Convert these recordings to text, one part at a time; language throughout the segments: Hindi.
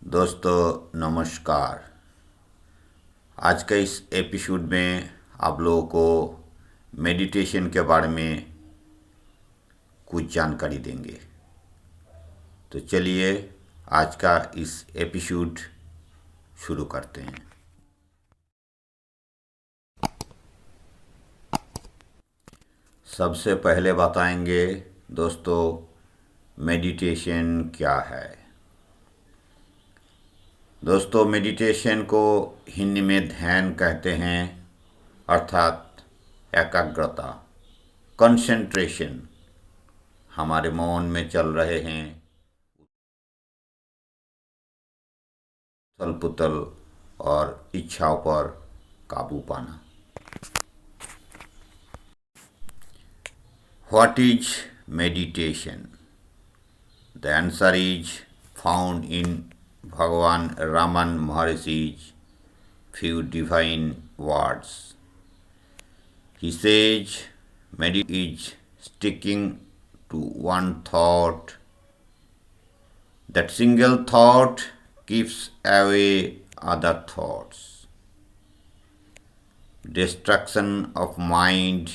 दोस्तों नमस्कार। आज का इस एपिसोड में आप लोगों को मेडिटेशन के बारे में कुछ जानकारी देंगे। तो चलिए आज का इस एपिसोड शुरू करते हैं। सबसे पहले बताएंगे दोस्तों मेडिटेशन क्या है। दोस्तों मेडिटेशन को हिंदी में ध्यान कहते हैं, अर्थात एकाग्रता, कंसंट्रेशन। हमारे मौन में चल रहे हैं उथल पुथल और इच्छाओं पर काबू पाना। What is meditation? The answer is found in Bhagavan Raman Maharishi's few divine words. He says, meditation is sticking to one thought. That single thought keeps away other thoughts. Destruction of mind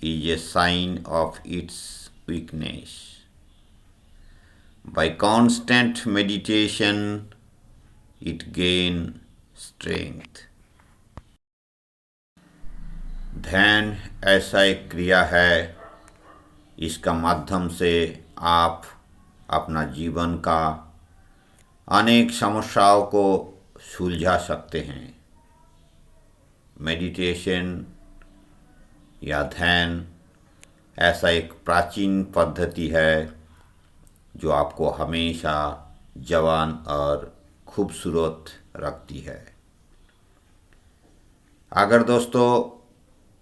is a sign of its weakness. By constant meditation, it gains strength. ध्यान ऐसा एक क्रिया है, इसका माध्यम से आप अपना जीवन का अनेक समस्याओं को सुलझा सकते हैं। मेडिटेशन या ध्यान ऐसा एक प्राचीन पद्धति है जो आपको हमेशा जवान और खूबसूरत रखती है। अगर दोस्तों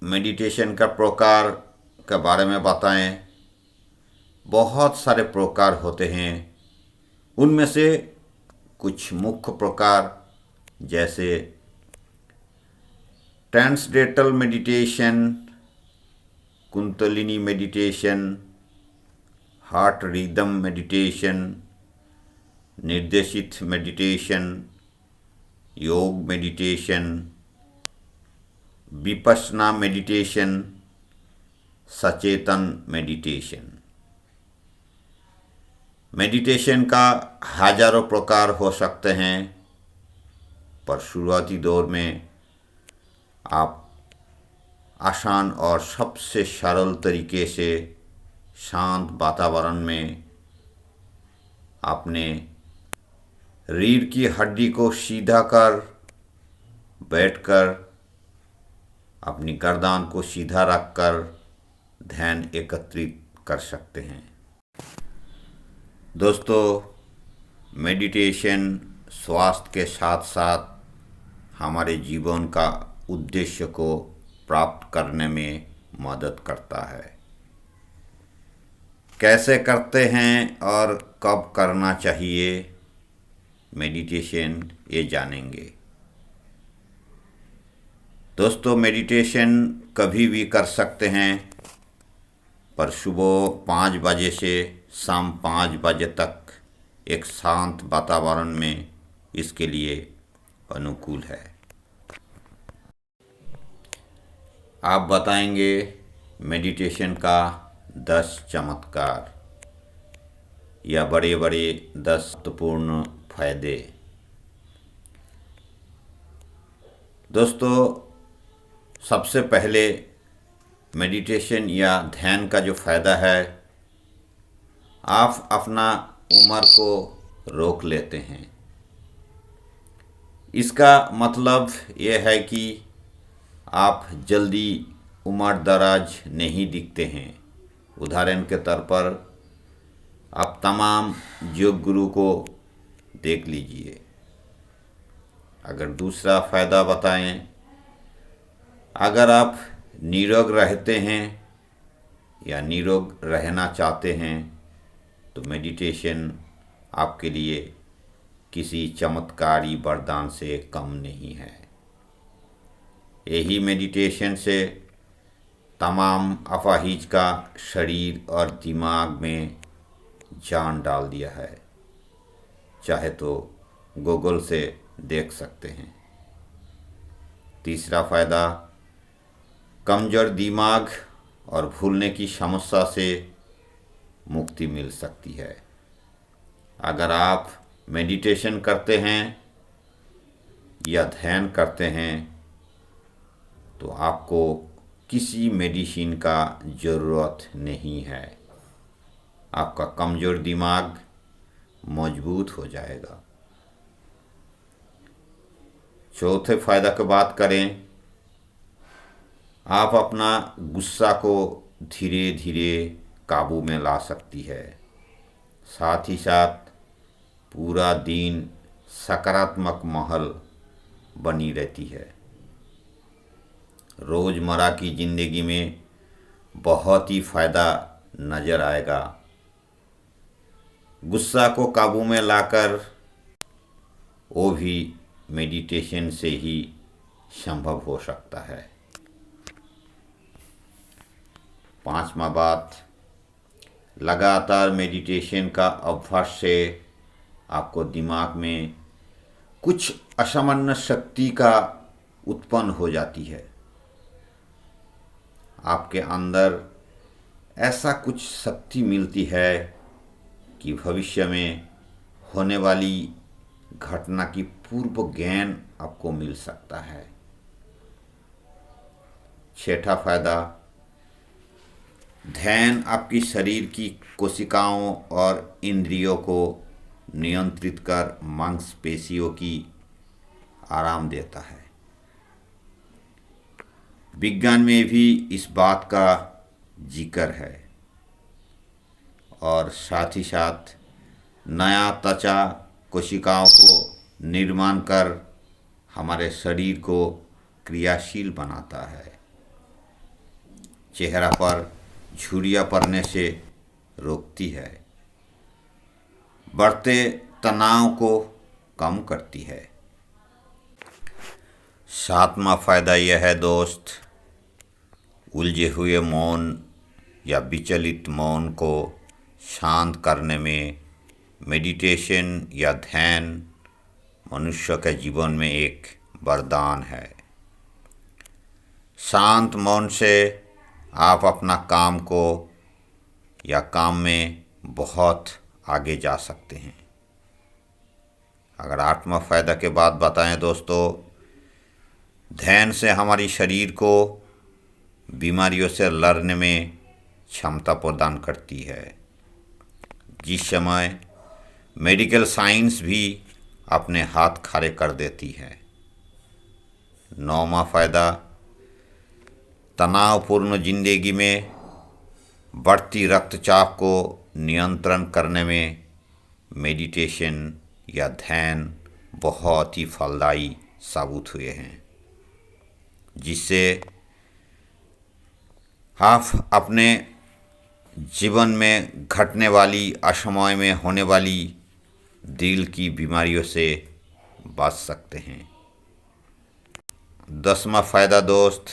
मेडिटेशन का प्रकार के बारे में बताएं, बहुत सारे प्रकार होते हैं। उनमें से कुछ मुख्य प्रकार जैसे transcendental meditation, kundalini meditation, heart rhythm meditation, निर्देशित मेडिटेशन, योग मेडिटेशन, विपश्यना मेडिटेशन, सचेतन मेडिटेशन। मेडिटेशन का हजारों प्रकार हो सकते हैं, पर शुरुआती दौर में आप आसान और सबसे सरल तरीके से शांत वातावरण में अपने रीढ़ की हड्डी को सीधा कर बैठकर अपनी गर्दन को सीधा रखकर ध्यान एकत्रित कर सकते हैं। दोस्तों मेडिटेशन स्वास्थ्य के साथ साथ हमारे जीवन का उद्देश्य को प्राप्त करने में मदद करता है। कैसे करते हैं और कब करना चाहिए मेडिटेशन, ये जानेंगे। दोस्तों मेडिटेशन कभी भी कर सकते हैं, पर सुबह 5 बजे से शाम 5 बजे तक एक शांत वातावरण में इसके लिए अनुकूल है। आप बताएंगे मेडिटेशन का 10 चमत्कार या बड़े बड़े 10 महत्वपूर्ण फायदे। दोस्तों सबसे पहले मेडिटेशन या ध्यान का जो फ़ायदा है, आप अपना उम्र को रोक लेते हैं। इसका मतलब ये है कि आप जल्दी उम्र दराज नहीं दिखते हैं। उदाहरण के तौर पर आप तमाम योग गुरु को देख लीजिए। अगर दूसरा फ़ायदा बताएं, अगर आप निरोग रहते हैं या निरोग रहना चाहते हैं तो मेडिटेशन आपके लिए किसी चमत्कारी वरदान से कम नहीं है। यही मेडिटेशन से तमाम अपाहिज का शरीर और दिमाग में जान डाल दिया है। चाहे तो गूगल से देख सकते हैं। तीसरा फ़ायदा, कमज़ोर दिमाग और भूलने की समस्या से मुक्ति मिल सकती है। अगर आप मेडिटेशन करते हैं या ध्यान करते हैं तो आपको किसी मेडिसिन का ज़रूरत नहीं है। आपका कमज़ोर दिमाग मजबूत हो जाएगा। चौथे फायदा की बात करें, आप अपना गुस्सा को धीरे धीरे काबू में ला सकती है। साथ ही साथ पूरा दिन सकारात्मक माहौल बनी रहती है। रोज़मर्रा की ज़िंदगी में बहुत ही फ़ायदा नज़र आएगा। गुस्सा को काबू में लाकर वो भी मेडिटेशन से ही संभव हो सकता है। पांचवा बात, लगातार मेडिटेशन का अभ्यास से आपको दिमाग में कुछ असामान्य शक्ति का उत्पन्न हो जाती है। आपके अंदर ऐसा कुछ शक्ति मिलती है कि भविष्य में होने वाली घटना की पूर्व ज्ञान आपको मिल सकता है। छठा फायदा, ध्यान आपकी शरीर की कोशिकाओं और इंद्रियों को नियंत्रित कर मांसपेशियों की आराम देता है। विज्ञान में भी इस बात का जिक्र है। और साथ ही साथ नया त्वचा कोशिकाओं को निर्माण कर हमारे शरीर को क्रियाशील बनाता है। चेहरा पर झुर्रियाँ पड़ने से रोकती है। बढ़ते तनाव को कम करती है। सातवां फायदा यह है दोस्त, उलझे हुए मौन या विचलित मौन को शांत करने में मेडिटेशन या ध्यान मनुष्य के जीवन में एक वरदान है। शांत मौन से आप अपना काम को या काम में बहुत आगे जा सकते हैं। अगर आठवां फायदा के बाद बताएं दोस्तों, ध्यान से हमारी शरीर को बीमारियों से लड़ने में क्षमता प्रदान करती है। जिस समय मेडिकल साइंस भी अपने हाथ खड़े कर देती है। नौवां फायदा, तनावपूर्ण जिंदगी में बढ़ती रक्तचाप को नियंत्रण करने में मेडिटेशन या ध्यान बहुत ही फलदायी साबित हुए हैं, जिससे आप अपने जीवन में घटने वाली, असमय में होने वाली दिल की बीमारियों से बच सकते हैं। 10वां फायदा दोस्त,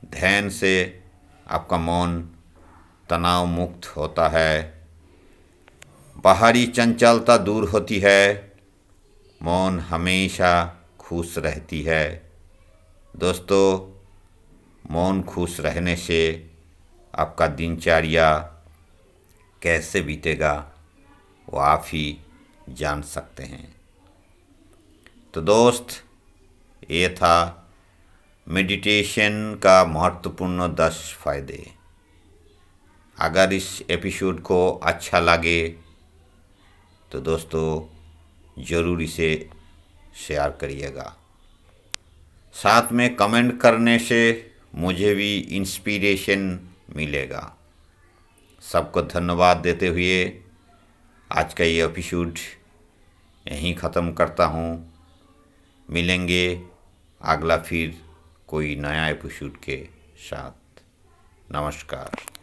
ध्यान से आपका मन तनाव मुक्त होता है। बाहरी चंचलता दूर होती है। मन हमेशा खुश रहती है। दोस्तों, मन खुश रहने से आपका दिनचर्या कैसे बीतेगा वो आप ही जान सकते हैं। तो दोस्त, ये था मेडिटेशन का महत्वपूर्ण 10 फायदे। अगर इस एपिसोड को अच्छा लगे तो दोस्तों ज़रूर इसे शेयर करिएगा। साथ में कमेंट करने से मुझे भी इंस्पिरेशन मिलेगा। सबको धन्यवाद देते हुए आज का ये एपिसोड यहीं ख़त्म करता हूँ। मिलेंगे अगला फिर कोई नया एपिसोड के साथ। नमस्कार।